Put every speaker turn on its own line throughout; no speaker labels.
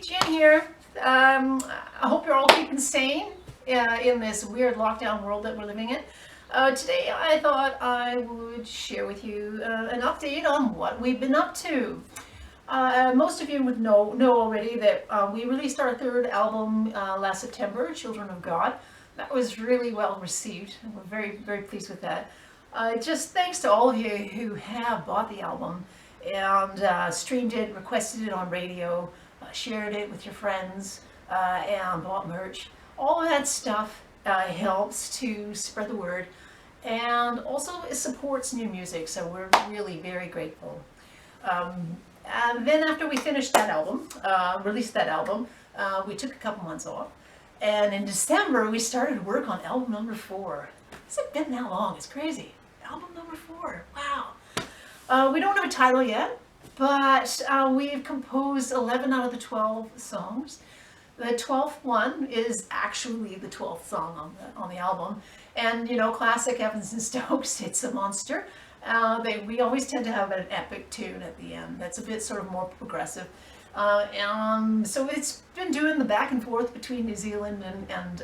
Jen here. I hope you're all keeping sane in this weird lockdown world that we're living in. Today I thought I would share with you an update on what we've been up to. Most of you would know already that we released our third album last September, Children of God. That was really well received, and we're very, very pleased with that. Just thanks to all of you who have bought the album and streamed it, requested it on radio, shared it with your friends, and bought merch. All of that stuff helps to spread the word, and also it supports new music, so we're really very grateful. And then after we finished that album, released that album, we took a couple months off, and in December we started work on album number 4. It's been that long, it's crazy. Album number 4, wow. We don't have a title yet, but we've composed 11 out of the 12 songs. The 12th one is actually the 12th song on the album. And you know, classic Evans and Stokes, it's a monster. We always tend to have an epic tune at the end that's a bit sort of more progressive. So it's been doing the back and forth between New Zealand and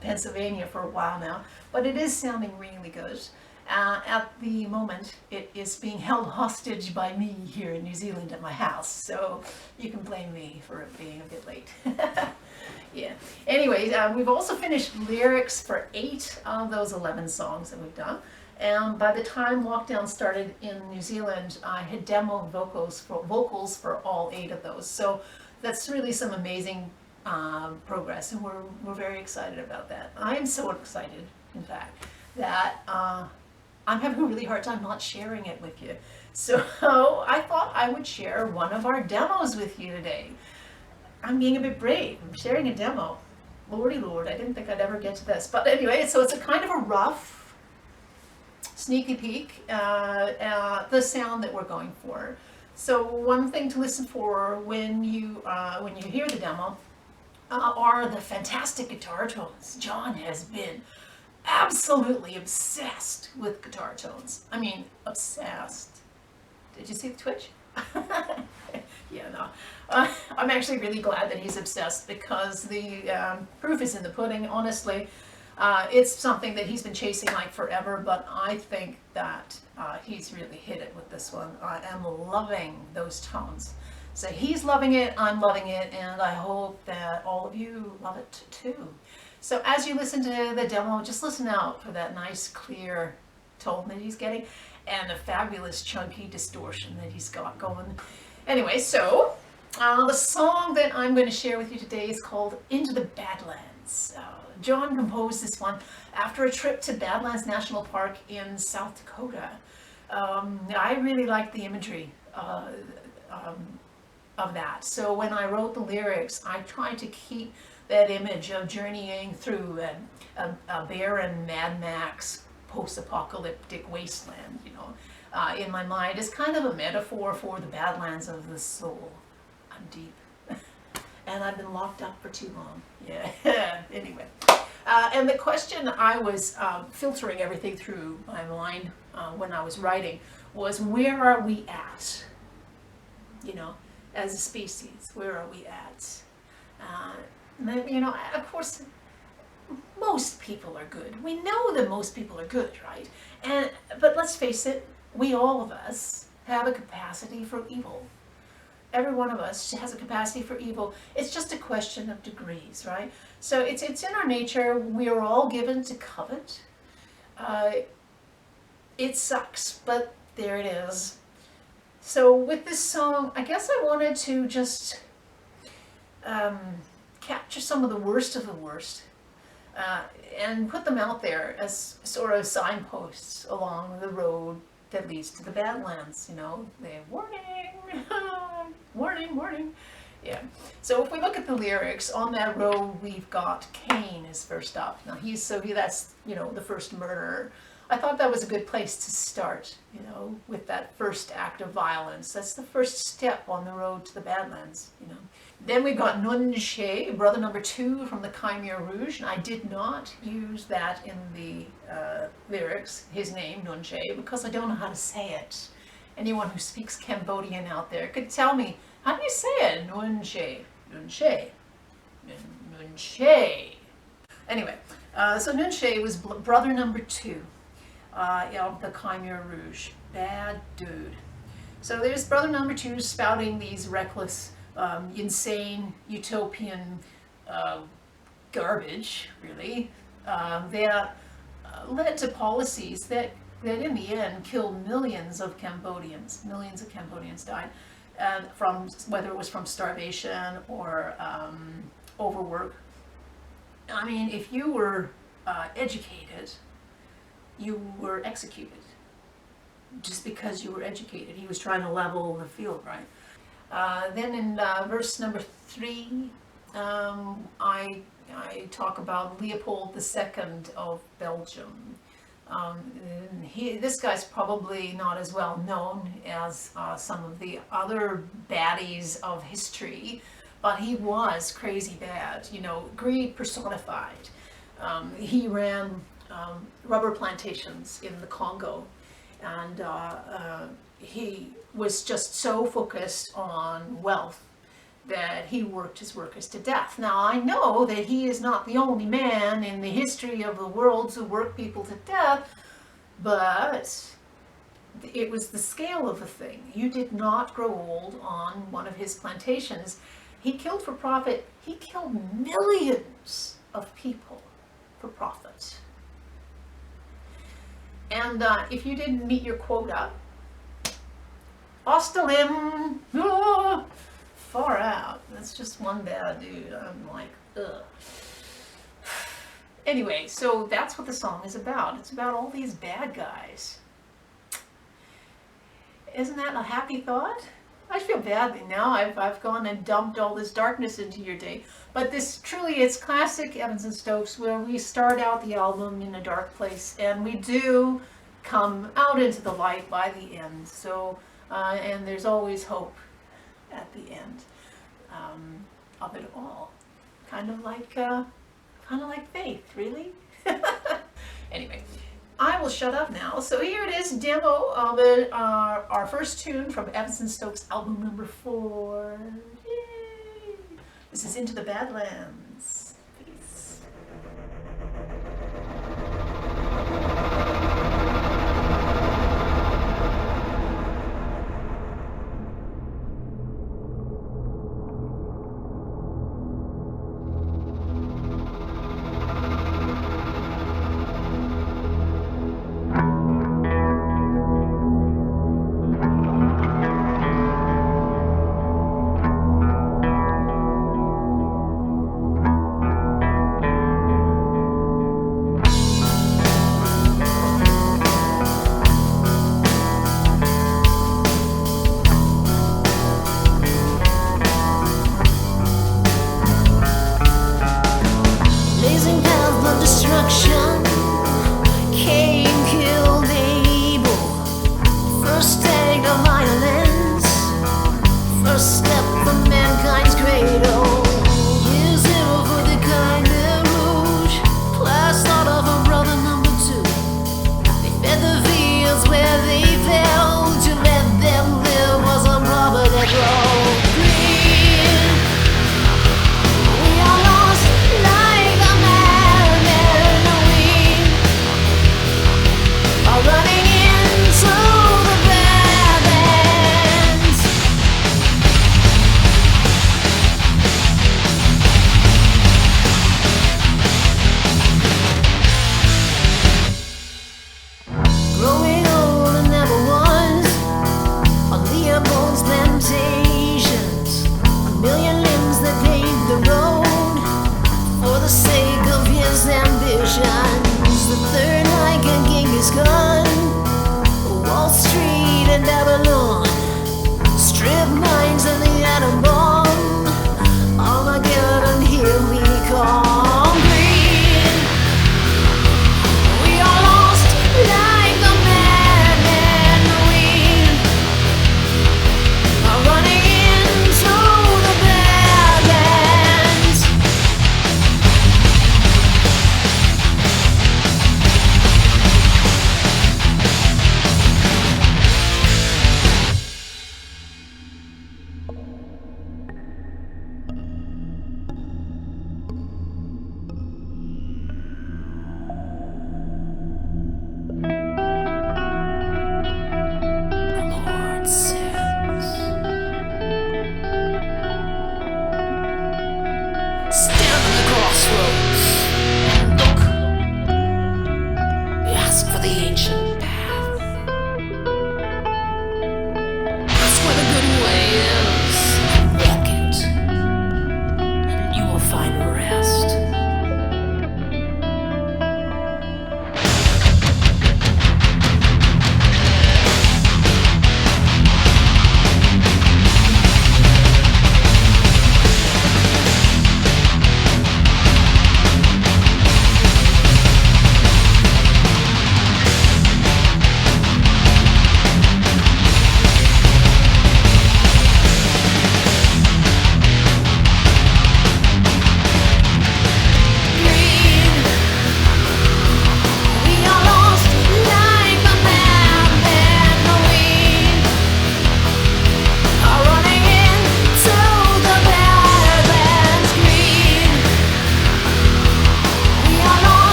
Pennsylvania for a while now, but it is sounding really good. At the moment, it is being held hostage by me here in New Zealand at my house, so you can blame me for it being a bit late. Yeah. Anyway, we've also finished lyrics for 8 of those 11 songs that we've done. And by the time lockdown started in New Zealand, I had demoed vocals for all 8 of those. So that's really some amazing progress, and we're very excited about that. I am so excited, in fact, that I'm having a really hard time not sharing it with you. So I thought I would share one of our demos with you today. I'm being a bit brave. I'm sharing a demo. Lordy Lord, I didn't think I'd ever get to this. But anyway, so it's a kind of a rough, sneaky peek at the sound that we're going for. So one thing to listen for when you hear the demo are the fantastic guitar tones. John has been absolutely obsessed with guitar tones. I mean, obsessed. Did you see the twitch? Yeah, no. I'm actually really glad that he's obsessed, because the proof is in the pudding, honestly. It's something that he's been chasing like forever, but I think that he's really hit it with this one. I am loving those tones. So he's loving it, I'm loving it, and I hope that all of you love it too. So as you listen to the demo, just listen out for that nice clear tone that he's getting and the fabulous chunky distortion that he's got going. Anyway, so the song that I'm going to share with you today is called Into the Badlands. John composed this one after a trip to Badlands National Park in South Dakota. I really like the imagery of that. So when I wrote the lyrics, I tried to keep that image of journeying through a barren Mad Max post-apocalyptic wasteland, you know, in my mind as kind of a metaphor for the Badlands of the soul. I'm deep. And I've been locked up for too long. Yeah, anyway. And the question I was filtering everything through my mind when I was writing was, where are we at? You know, as a species, where are we at? You know, of course, most people are good. We know that most people are good, right? But let's face it, all of us have a capacity for evil. Every one of us has a capacity for evil. It's just a question of degrees, right? So it's in our nature. We are all given to covet. It sucks, but there it is. So with this song, I guess I wanted to just capture some of the worst and put them out there as sort of signposts along the road that leads to the Badlands. You know, they're warning, warning, warning. Yeah. So if we look at the lyrics, on that road we've got Cain is first up. Now that's, you know, the first murderer. I thought that was a good place to start, you know, with that first act of violence. That's the first step on the road to the Badlands, you know. Then we've got Nunche, brother number 2 from the Khmer Rouge, and I did not use that in the lyrics, his name, Nunche, because I don't know how to say it. Anyone who speaks Cambodian out there could tell me, how do you say it, Nunche? Nunche. Nunche. Anyway, so Nunche was brother number 2 of the Khmer Rouge. Bad dude. So there's brother number 2 spouting these reckless, insane, utopian garbage, really, that led to policies that in the end killed millions of Cambodians. Millions of Cambodians died, and from whether it was from starvation or overwork. I mean, if you were educated, you were executed just because you were educated. He was trying to level the field, right? Then in verse number 3, I talk about Leopold II of Belgium. This guy's probably not as well known as some of the other baddies of history, but he was crazy bad, you know, greed personified. He ran rubber plantations in the Congo, and he was just so focused on wealth that he worked his workers to death. Now, I know that he is not the only man in the history of the world to work people to death, but it was the scale of the thing. You did not grow old on one of his plantations. He killed for profit. He killed millions of people for profit. And if you didn't meet your quota, Osterlim, far out. That's just one bad dude. I'm like, ugh. Anyway, so that's what the song is about. It's about all these bad guys. Isn't that a happy thought? I feel badly now. I've gone and dumped all this darkness into your day. But this truly, it's classic Evans and Stokes, where we start out the album in a dark place, and we do come out into the light by the end. So, and there's always hope at the end of it all. Kind of like faith, really. Anyway, I will shut up now. So here it is, demo of it, our first tune from Evans and Stokes album number 4. Yay! This is Into the Badlands. Peace.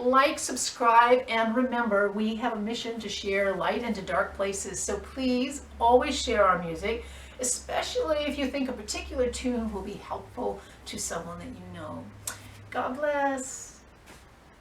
like, subscribe, and remember, we have a mission to share light into dark places. So please always share our music, especially if you think a particular tune will be helpful to someone that you know. God bless.